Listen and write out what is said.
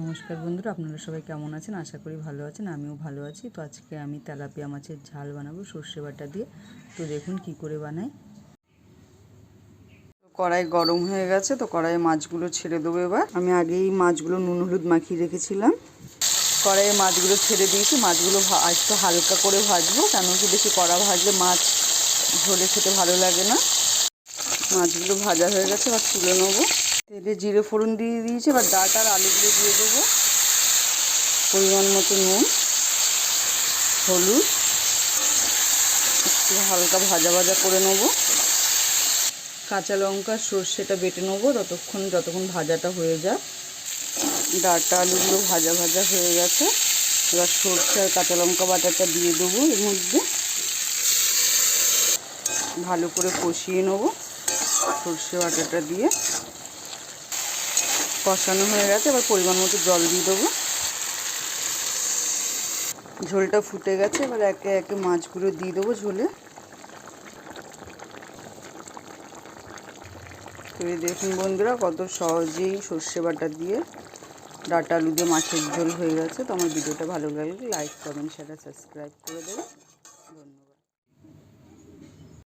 নমস্কার বন্ধুরা, আপনারা সবাই কেমন আছেন? আশা করি ভালো আছেন। আমিও ভালো আছি। তো আজকে আমি তেলাপিয়া মাছের ঝাল বানাবো সর্ষে বাটা দিয়ে। তো দেখুন কি করে বানাই। কড়াই গরম হয়ে গেছে, তো কড়াইয়ে মাছগুলো ছেড়ে দেবো। এবার আমি আগেই মাছগুলো নুন হলুদ মাখিয়ে রেখেছিলাম। কড়াইয়ে মাছগুলো ছেড়ে দিয়েছি। মাছগুলো একটু হালকা করে ভাজবো, কেন কি বেশি কড়া ভাজলে মাছ ঝোলে খেতে ভালো লাগে না। মাছগুলো ভাজা হয়ে গেছে, এবার তুলে নেবো। তেলে জিরে ফোড়ন দিয়ে দিয়েছি। এবার ডাঁটা আর আলুগুলো দিয়ে দেবো। পরিমাণ মতো নুন, হলুদ, একটু হালকা ভাজা ভাজা করে নেবো। কাঁচা লঙ্কা সর্ষেটা বেটে নেবো যতক্ষণ ভাজাটা হয়ে যায়। ডাঁটা আলুগুলো ভাজা ভাজা হয়ে গেছে। এবার সর্ষে আর কাঁচা লঙ্কা বাটাটা দিয়ে দেবো। এর মধ্যে ভালো করে কষিয়ে নেবো। সর্ষে বাটাটা দিয়ে কষানো হয়ে গেছে। এবার পরিমাণ মতো জল দিয়ে দেবো। ঝোলটা ফুটে গেছে। এবার একে একে মাছগুলো দিয়ে দেবো ঝোলে। তো এই দেখুন বন্ধুরা, কত সহজেই সর্ষে বাটা দিয়ে ডাঁটা আলু দিয়ে মাছের ঝোল হয়ে গেছে। তো আমার ভিডিওটা ভালো লাগলে লাইক কমেন্ট শেয়ার সাবস্ক্রাইব করে দেবে।